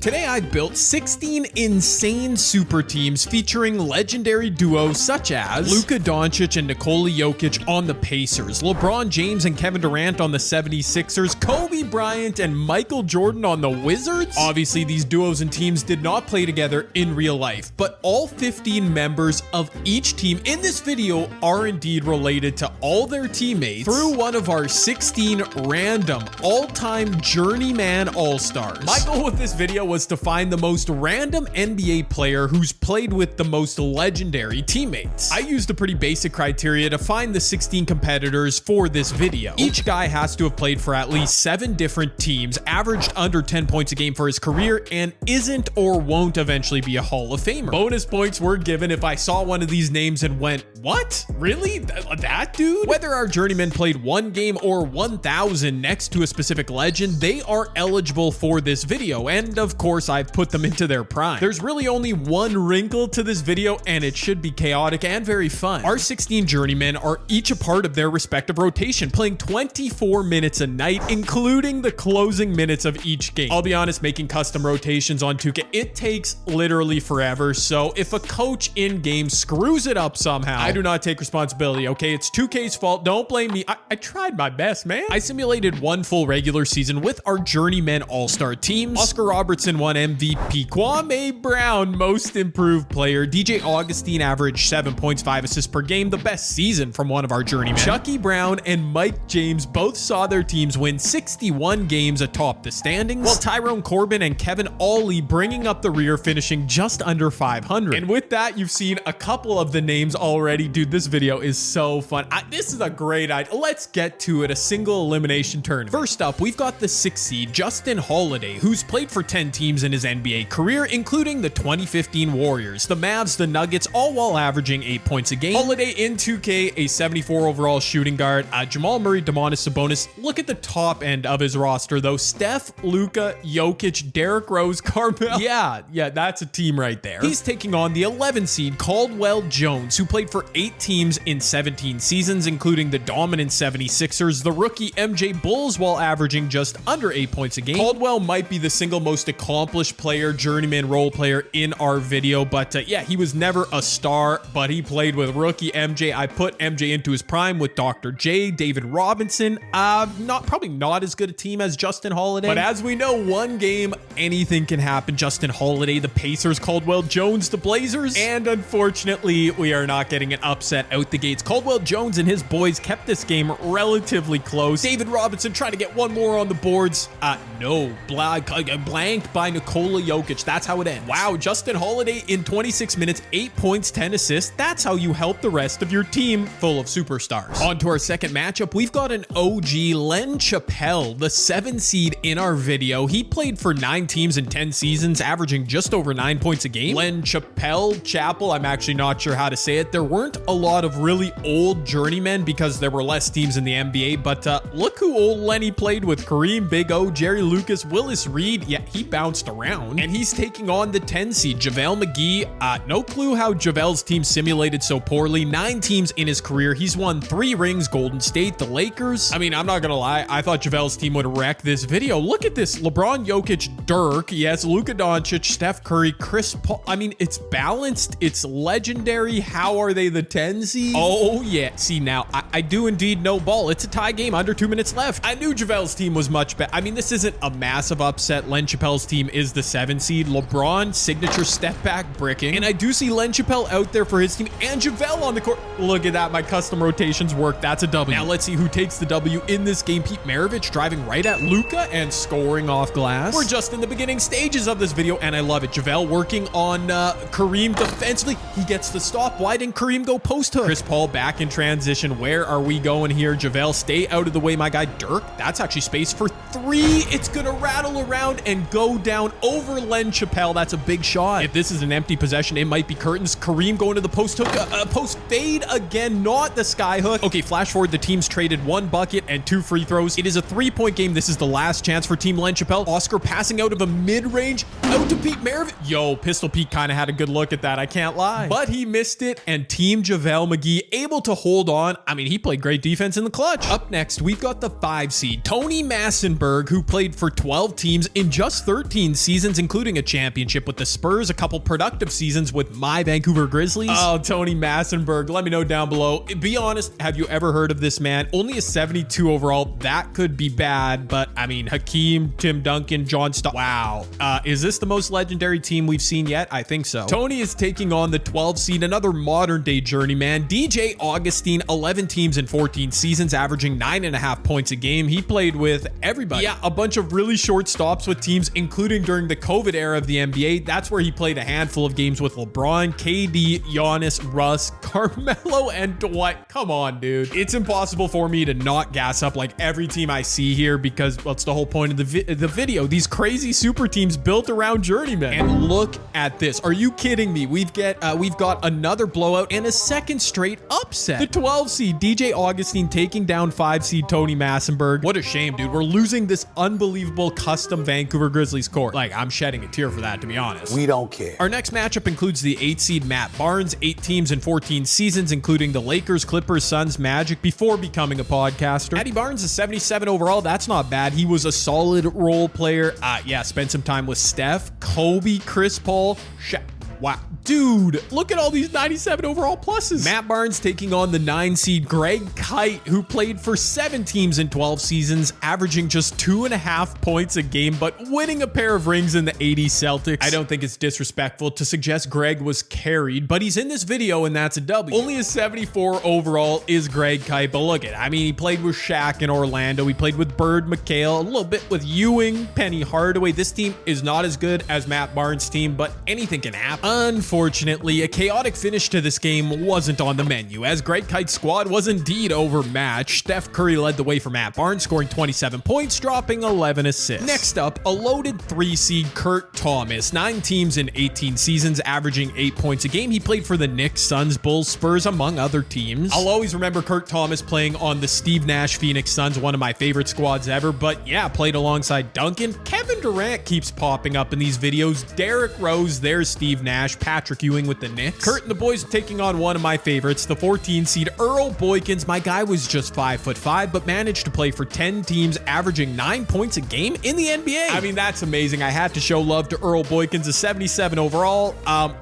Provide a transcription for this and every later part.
Today I built 16 insane super teams featuring legendary duos such as Luka Doncic and Nikola Jokic on the Pacers, LeBron James and Kevin Durant on the 76ers, Kobe Bryant and Michael Jordan on the Wizards. Obviously, these duos and teams did not play together in real life, but all 15 members of each team in this video are indeed related to all their teammates through one of our 16 random all-time journeyman all-stars. My goal with this video was to find the most random NBA player who's played with the most legendary teammates. I used a pretty basic criteria to find the 16 competitors for this video. Each guy has to have played for at least 7 different teams, averaged under 10 points a game for his career, and isn't or won't eventually be a Hall of Famer. Bonus points were given if I saw one of these names and went, what? Really? That dude? Whether our journeyman played 1 game or 1,000 next to a specific legend, they are eligible for this video, and of course I've put them into their prime. There's really only one wrinkle to this video, and it should be chaotic and very fun. Our 16 journeymen are each a part of their respective rotation, playing 24 minutes a night, including the closing minutes of each game. I'll be honest, making custom rotations on 2K, it takes literally forever, so if a coach in-game screws it up somehow, I do not take responsibility, okay? It's 2K's fault. Don't blame me. I tried my best, man. I simulated one full regular season with our journeymen all-star teams. Oscar Robertson won MVP, Kwame Brown most improved player, DJ Augustine averaged 7 points, 5 assists per game, the best season from one of our journeymen. Chucky Brown and Mike James both saw their teams win 61 games atop the standings, while Tyrone Corbin and Kevin Ollie bringing up the rear, finishing just under 500. And with that, you've seen a couple of the names already. Dude, this video is so fun. This is a great idea. Let's get to it. A single elimination tournament. First up, we've got the 6th seed, Justin Holiday, who's played for 10 teams in his NBA career, including the 2015 Warriors, the Mavs, the Nuggets, all while averaging 8 points a game. Holiday in 2K, a 74 overall shooting guard. Jamal Murray, Domantas Sabonis. Look at the top end of his roster, though. Steph, Luka, Jokic, Derrick Rose, Carmelo. Yeah, that's a team right there. He's taking on the 11 seed, Caldwell Jones, who played for 8 teams in 17 seasons, including the dominant 76ers, the rookie MJ Bulls, while averaging just under 8 points a game. Caldwell might be the single most accomplished player, journeyman role player in our video, but yeah, he was never a star, but he played with rookie MJ. I put MJ into his prime with Dr. J, David Robinson. Probably not as good a team as Justin Holiday, but as we know, one game, anything can happen. Justin Holiday, the Pacers, Caldwell Jones, the Blazers, and unfortunately, we are not getting an upset out the gates. Caldwell Jones and his boys kept this game relatively close. David Robinson trying to get one more on the boards. No, blanked by Nikola Jokic. That's how it ends. Wow, Justin Holiday in 26 minutes, 8 points, 10 assists. That's how you help the rest of your team full of superstars. On to our second matchup, we've got an OG, Len Chappell, the 7 seed in our video. He played for 9 teams in 10 seasons, averaging just over 9 points a game. Len Chappell, Chapel, I'm actually not sure how to say it. There weren't a lot of really old journeymen because there were less teams in the NBA, but look who old Lenny played with. Kareem, Big O, Jerry Lucas, Willis Reed. Yeah, he bounced around. And he's taking on the 10 seed, JaVale McGee. No clue how JaVale's team simulated so poorly. 9 teams in his career. He's won 3 rings, Golden State, the Lakers. I mean, I'm not gonna lie, I thought JaVale's team would wreck this video. Look at this. LeBron, Jokic, Dirk, yes, Luka Doncic, Steph Curry, Chris Paul. I mean, it's balanced, it's legendary. How are they the 10 seed? Oh yeah, see now, I do indeed know ball. It's a tie game, under 2 minutes left. I knew JaVale's team was much better. I mean, this isn't a massive upset. Len Chappell's team is the 7 seed. LeBron, signature step back bricking. And I do see Len Chappell out there for his team and JaVale on the court. Look at that, my custom rotations work. That's a W. Now let's see who takes the W in this game. Pete Maravich driving right at Luka and scoring off glass. We're just in the beginning stages of this video, and I love it. JaVale working on Kareem defensively. He gets the stop. Why didn't Kareem go post hook? Chris Paul back in transition. Where are we going here? JaVale, stay out of the way, my guy. Dirk, that's actually space for 3. It's gonna rattle around and go down over Len Chappell. That's a big shot. If this is an empty possession, it might be curtains. Kareem going to the post hook. Post fade again, not the sky hook. Okay, flash forward. The teams traded 1 bucket and 2 free throws. It is a 3-point game. This is the last chance for Team Len Chappell. Oscar passing out of a mid-range out to Pete Maravich. Yo, Pistol Pete kind of had a good look at that, I can't lie. But he missed it, and Team JaVale McGee able to hold on. I mean, he played great defense in the clutch. Up next, we've got the 5 seed, Tony Masson Massenberg, who played for 12 teams in just 13 seasons, including a championship with the Spurs, a couple productive seasons with my Vancouver Grizzlies. Oh, Tony Massenberg, let me know down below. Be honest, have you ever heard of this man? Only a 72 overall. That could be bad, but I mean, Hakeem, Tim Duncan, John Stock. Wow. Is this the most legendary team we've seen yet? I think so. Tony is taking on the 12 seed, another modern day journeyman, DJ Augustine, 11 teams in 14 seasons, averaging 9.5 points a game. He played with everybody. Yeah, a bunch of really short stops with teams, including during the COVID era of the NBA. That's where he played a handful of games with LeBron, KD, Giannis, Russ, Carmelo, and Dwight. Come on, dude. It's impossible for me to not gas up like every team I see here because, well, it's the whole point of the video. These crazy super teams built around journeymen. And look at this. Are you kidding me? We've got another blowout and a second straight upset. The 12 seed DJ Augustine taking down 5 seed Tony Massenberg. What a shame, dude. We're losing this unbelievable custom Vancouver Grizzlies court. Like, I'm shedding a tear for that, to be honest. We don't care. Our next matchup includes the 8 seed Matt Barnes, 8 teams in 14 seasons, including the Lakers, Clippers, Suns, Magic, before becoming a podcaster. Matty Barnes is 77 overall. That's not bad. He was a solid role player. Yeah, spent some time with Steph, Kobe, Chris Paul, Shaq. Wow. Dude, look at all these 97 overall pluses. Matt Barnes taking on the 9 seed Greg Kite, who played for 7 teams in 12 seasons, averaging just 2.5 points a game, but winning a pair of rings in the 80 Celtics. I don't think it's disrespectful to suggest Greg was carried, but he's in this video and that's a W. Only a 74 overall is Greg Kite, but look at it. I mean, he played with Shaq in Orlando. He played with Bird McHale, a little bit with Ewing, Penny Hardaway. This team is not as good as Matt Barnes' team, but anything can happen. Unfortunately, a chaotic finish to this game wasn't on the menu, as Greg Kite's squad was indeed overmatched. Steph Curry led the way for Matt Barnes, scoring 27 points, dropping 11 assists. Next up, a loaded 3 seed Kurt Thomas, 9 teams in 18 seasons, averaging 8 points a game. He played for the Knicks, Suns, Bulls, Spurs, among other teams. I'll always remember Kurt Thomas playing on the Steve Nash Phoenix Suns, one of my favorite squads ever, but yeah, played alongside Duncan. Kevin Durant keeps popping up in these videos. Derrick Rose, there's Steve Nash, Patrick Ewing with the Knicks. Kurt and the boys taking on one of my favorites, the 14 seed Earl Boykins. My guy was just 5'5", but managed to play for 10 teams, averaging 9 points a game in the NBA. I mean, that's amazing. I had to show love to Earl Boykins, a 77 overall.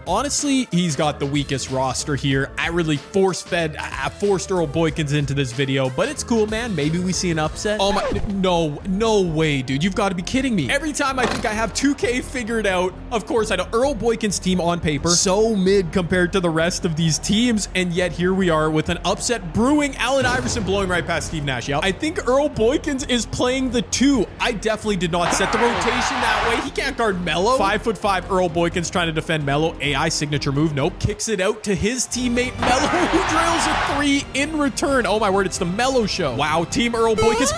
Honestly, he's got the weakest roster here. I really forced Earl Boykins into this video, but it's cool, man. Maybe we see an upset. Oh my, no way, dude. You've got to be kidding me. Every time I think I have 2K figured out, of course I don't. Earl Boykins' team on paper, so mid compared to the rest of these teams, and yet here we are with an upset brewing. Allen Iverson blowing right past Steve Nash. Yep. I think Earl Boykins is playing the 2. I definitely did not set the rotation that way. He can't guard Melo. 5'5" Earl Boykins trying to defend Melo. AI signature move. Nope. Kicks it out to his teammate Melo, who drills a 3 in return. Oh my word, it's the Melo show. Wow, team Earl Boykins.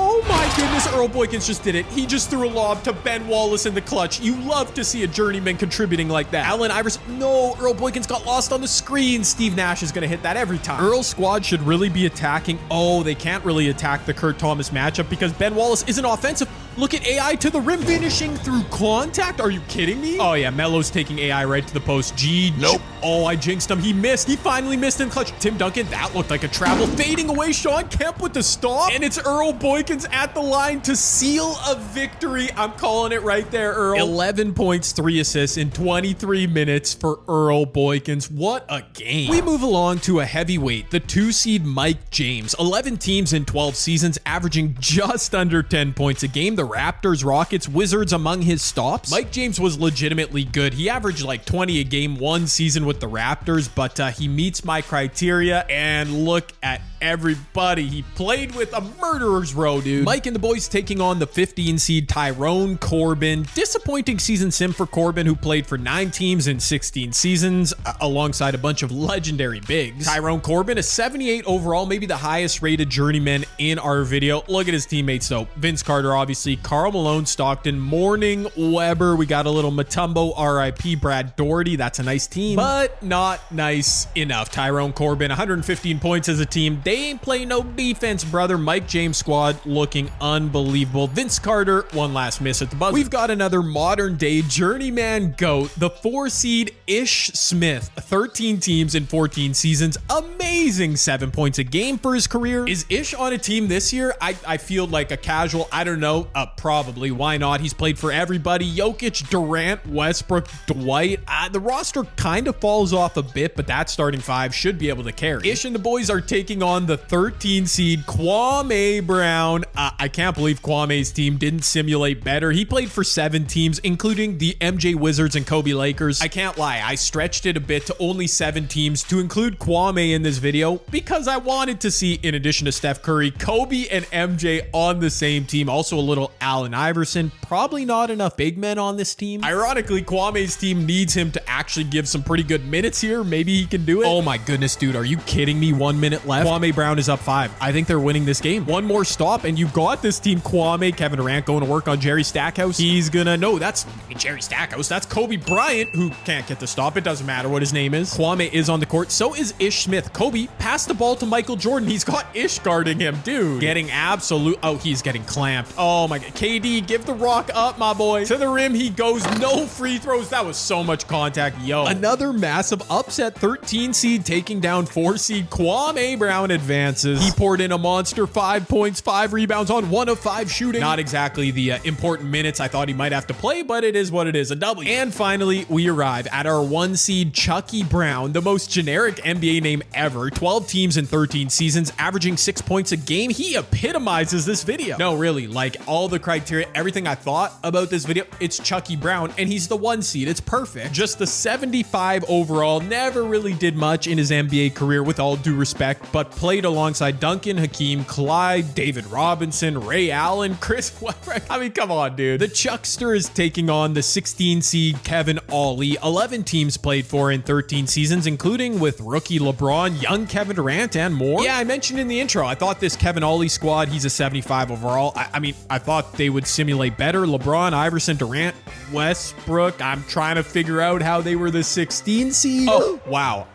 Oh my goodness, Earl Boykins just did it. He just threw a lob to Ben Wallace in the clutch. You love to see a journeyman contributing like that. Allen Iverson, no, Earl Boykins got lost on the screen. Steve Nash is going to hit that every time. Earl's squad should really be attacking. Oh, they can't really attack the Kurt Thomas matchup because Ben Wallace isn't offensive. Look at AI to the rim, finishing through contact. Are you kidding me? Oh yeah, Melo's taking AI right to the post. Nope. Oh, I jinxed him. He missed. He finally missed in clutch. Tim Duncan, that looked like a travel. Fading away, Sean Kemp with the stop. And it's Earl Boykins at the line to seal a victory. I'm calling it right there, Earl. 11 points, 3 assists in 23 minutes for Earl Boykins. What a game. We move along to a heavyweight, the 2 seed Mike James. 11 teams in 12 seasons, averaging just under 10 points a game. The Raptors, Rockets, Wizards among his stops. Mike James was legitimately good. He averaged like 20 a game one season with the Raptors, but he meets my criteria, and look at everybody he played with. A murderer's row, dude. Mike and the boys taking on the 15 seed Tyrone Corbin. Disappointing season sim for Corbin, who played for 9 teams in 16 seasons alongside a bunch of legendary bigs. Tyrone Corbin, a 78 overall, maybe the highest rated journeyman in our video. Look at his teammates though. Vince Carter, obviously, Karl Malone, Stockton, Morning, Weber. We got a little Mutombo, RIP, Brad Doherty. That's a nice team. But but not nice enough. Tyrone Corbin, 115 points as a team. They ain't playing no defense, brother. Mike James squad looking unbelievable. Vince Carter, one last miss at the buzzer. We've got another modern day journeyman GOAT, the 4-seed Ish Smith. 13 teams in 14 seasons. Amazing 7 points a game for his career. Is Ish on a team this year? I feel like a casual. I don't know. Probably. Why not? He's played for everybody. Jokic, Durant, Westbrook, Dwight. The roster kind of falls off a bit, but that starting five should be able to carry. Ish and the boys are taking on the 13-seed Kwame Brown. I can't believe Kwame's team didn't simulate better. He played for 7 teams, including the MJ Wizards and Kobe Lakers. I can't lie. I stretched it a bit to only 7 teams to include Kwame in this video because I wanted to see, in addition to Steph Curry, Kobe and MJ on the same team. Also a little Allen Iverson. Probably not enough big men on this team. Ironically, Kwame's team needs him to actually give some pretty good minutes here. Maybe he can do it. Oh my goodness, dude. Are you kidding me? 1 minute left. Kwame Brown is up 5. I think they're winning this game. One more stop and you got this team. Kwame, Kevin Durant going to work on Jerry Stackhouse. He's gonna, no, that's Jerry Stackhouse. That's Kobe Bryant, who can't get the stop. It doesn't matter what his name is. Kwame is on the court. So is Ish Smith. Kobe passed the ball to Michael Jordan. He's got Ish guarding him, dude. Getting absolute, oh, he's getting clamped. Oh my God. KD, give the rock up, my boy. To the rim he goes. No free throws. That was so much contact. Yo, another massive upset. 13 seed taking down 4 seed Kwame Brown advances. He poured in a monster 5 points, 5 rebounds on 1 of 5 shooting. Not exactly the important minutes I thought he might have to play, but it is what it is, a W. And finally, we arrive at our 1 seed Chucky Brown, the most generic NBA name ever. 12 teams in 13 seasons, averaging 6 points a game. He epitomizes this video. No, really, like all the criteria, everything I thought about this video, it's Chucky Brown, and he's the 1 seed. It's perfect. Just the 75 overall, never really did much in his NBA career, with all due respect, but played alongside Duncan, Hakeem, Clyde, David Robinson, Ray Allen, Chris Westbrook. I mean, come on, dude. The Chuckster is taking on the 16 seed Kevin Ollie. 11 teams played for in 13 seasons, including with rookie LeBron, young Kevin Durant, and more. Yeah, I mentioned in the intro, I thought this Kevin Ollie squad, he's a 75 overall. I mean, I thought they would simulate better. LeBron, Iverson, Durant, Westbrook. I'm trying to figure out how they were the 16 seed. Oh, wow.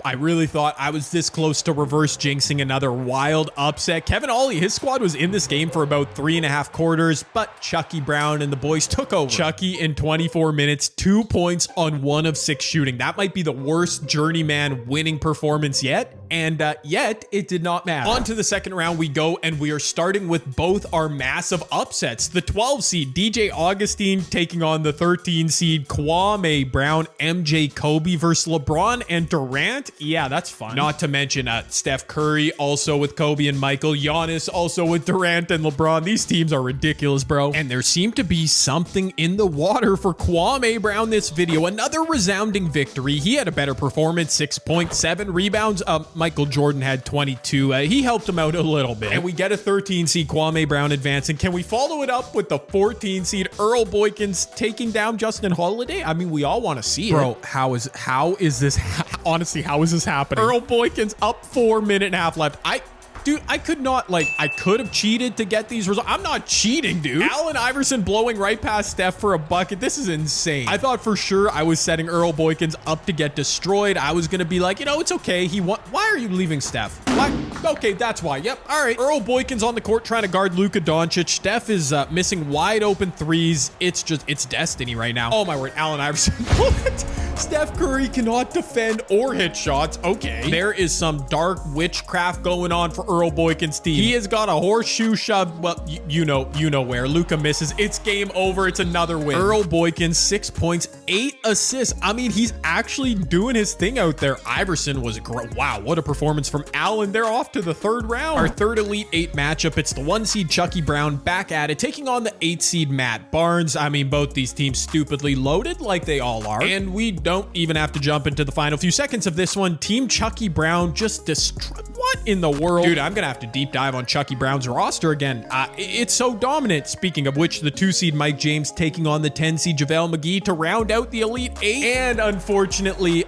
I really thought I was this close to reverse jinxing another wild upset. Kevin Ollie, his squad was in this game for about 3.5 quarters, but Chucky Brown and the boys took over. Chucky in 24 minutes, 2 points on 1 of 6 shooting. That might be the worst journeyman winning performance yet. And yet it did not matter. On to the second round we go, and we are starting with both our massive upsets. The 12 seed DJ Augustine taking on the 13 seed Kwame Brown. MJ Kobe versus LeBron and Durant. Yeah, that's fun. Not to mention Steph Curry also with Kobe and Michael. Giannis also with Durant and LeBron. These teams are ridiculous, bro. And there seemed to be something in the water for Kwame Brown this video. Another resounding victory. He had a better performance, 6.7 rebounds. Michael Jordan had 22. He helped him out a little bit. And we get a 13 seed Kwame Brown advancing. Can we follow it up with the 14 seed Earl Boykins taking down Justin Holiday? I mean, we all want to see it. Bro, how is this? Honestly, how is this happening? Earl Boykins up 4 minute and a half left. Dude, I could not, like, I could have cheated to get these results. I'm not cheating, dude. Allen Iverson blowing right past Steph for a bucket. This is insane. I thought for sure I was setting Earl Boykins up to get destroyed. I was going to be like, you know, it's okay. Why are you leaving Steph? Why? Okay, that's why. Yep. All right. Earl Boykins on the court trying to guard Luka Doncic. Steph is missing wide open threes. It's destiny right now. Oh my word. Allen Iverson. What? Steph Curry cannot defend or hit shots. Okay. There is some dark witchcraft going on for Earl Boykins' team. He has got a horseshoe shoved. Well, you know where. Luka misses. It's game over. It's another win. Earl Boykins, 6 points, 8 assists. I mean, he's actually doing his thing out there. Iverson was great. Wow, what a performance from Allen. They're off to the third round. Our third Elite 8 matchup. It's the 1 seed Chucky Brown back at it, taking on the 8 seed Matt Barnes. I mean, both these teams stupidly loaded like they all are. And we don't even have to jump into the final few seconds of this one. Team Chucky Brown just destroyed. What in the world? Dude, I'm gonna have to deep dive on Chucky Brown's roster again. It's so dominant. Speaking of which, the 2 seed Mike James taking on the 10 seed JaVale McGee to round out the Elite 8. And unfortunately,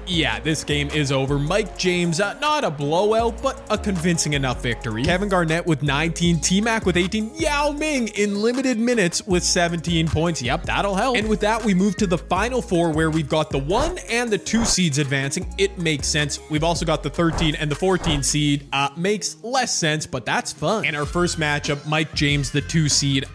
yeah, this game is over. Mike James, not a blowout, but a convincing enough victory. Kevin Garnett with 19, T-Mac with 18, Yao Ming in limited minutes with 17 points. Yep, that'll help. And with that, we move to the final 4 where we've got the 1 and the 2 seeds advancing. It makes sense. We've also got the 13 and the 14 seed. Makes less sense, but that's fun. And our first matchup, Mike James, the 2 seed.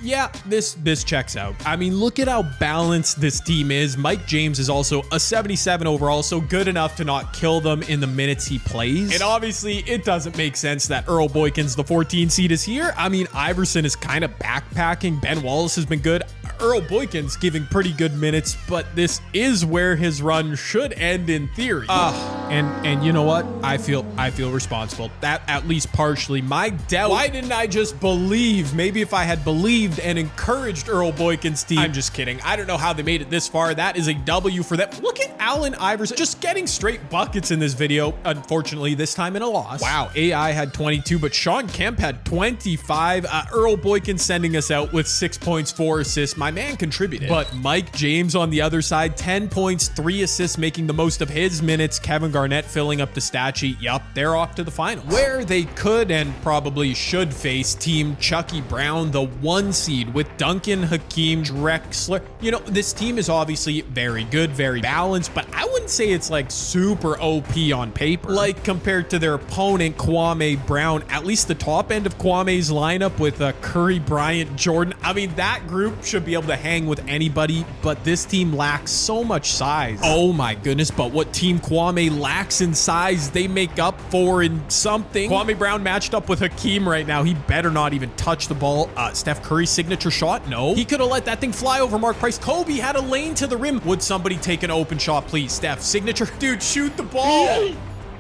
Yeah, this checks out. I mean, look at how balanced this team is. Mike James is also a 77 overall, so good enough to not kill them in the minutes he plays. And obviously, it doesn't make sense that Earl Boykins, the 14 seed, is here. I mean, Iverson is kind of backpacking. Ben Wallace has been good. Earl Boykins giving pretty good minutes, but this is where his run should end in theory. And you know what? I feel responsible. That at least partially my doubt. Why didn't I just believe? Maybe if I had believed and encouraged Earl Boykins' team. I'm just kidding. I don't know how they made it this far. That is a W for them. Look at Allen Iverson just getting straight buckets in this video. Unfortunately, this time in a loss. Wow, AI had 22, but Sean Kemp had 25. Earl Boykins sending us out with 6 points, 4 assists. My man contributed. But Mike James on the other side, 10 points, 3 assists, making the most of his minutes. Kevin Garnett filling up the stat sheet. Yup, they're off to the finals, where they could and probably should face Team Chucky Brown, the 1 seed, with Duncan, Hakeem, Drexler. You know, this team is obviously very good, very balanced, but I wouldn't say it's like super OP on paper. Like compared to their opponent, Kwame Brown, at least the top end of Kwame's lineup with Curry, Bryant, Jordan. I mean, that group should be able to hang with anybody, but this team lacks so much size. Oh my goodness, but what Team Kwame lacks in size, they make up for in something. Kwame Brown matched up with Hakeem right now. He better not even touch the ball. Steph Curry's signature shot? No. He could have let that thing fly over Mark Price. Kobe had a lane to the rim. Would somebody take an open shot, please? Steph, signature. Dude, shoot the ball.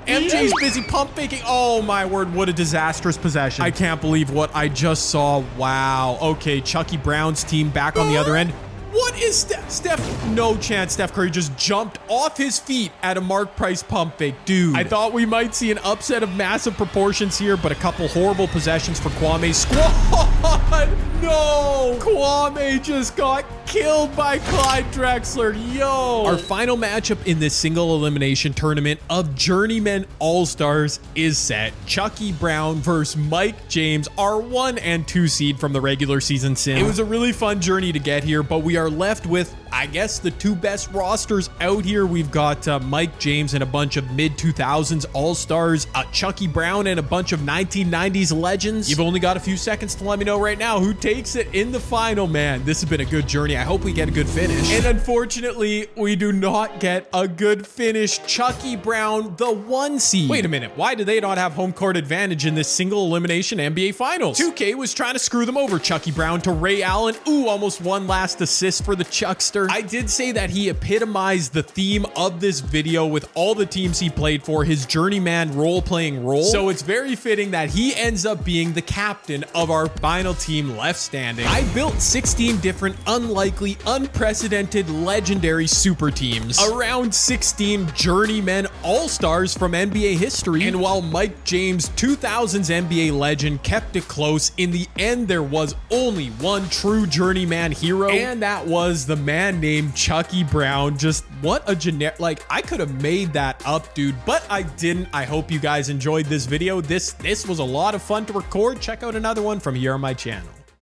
MJ's busy pump faking. Oh my word, what a disastrous possession. I can't believe what I just saw. Wow. Okay, Chucky Brown's team back on the other end. What is Steph? No chance. Steph Curry just jumped off his feet at a Mark Price pump fake. Dude, I thought we might see an upset of massive proportions here, but a couple horrible possessions for Kwame's squad. No! Kwame just got killed by Clyde Drexler. Yo! Our final matchup in this single elimination tournament of Journeyman All-Stars is set. Chucky Brown versus Mike James, our 1 and 2 seed from the regular season sim. It was a really fun journey to get here, but we are left with, I guess, the 2 best rosters out here. We've got Mike James and a bunch of mid-2000s All-Stars, Chucky Brown and a bunch of 1990s legends. You've only got a few seconds to let me know right now who takes it in the final, man. This has been a good journey. I hope we get a good finish. And unfortunately, we do not get a good finish. Chucky Brown, the 1 seed. Wait a minute. Why do they not have home court advantage in this single elimination NBA Finals? 2K was trying to screw them over. Chucky Brown to Ray Allen. Ooh, almost one last assist for the Chuckster. I did say that he epitomized the theme of this video with all the teams he played for, his journeyman role-playing role. So it's very fitting that he ends up being the captain of our final team left standing. I built 16 different unlikely, unprecedented, legendary super teams around 16 journeymen all-stars from NBA history. And while Mike James, 2000s NBA legend, kept it close, in the end there was only one true journeyman hero, and that was the man named Chucky Brown. Just what a generic, like, I could have made that up, dude, but I didn't. I hope you guys enjoyed this video. This was a lot of fun to record. Check out another one from here on my channel.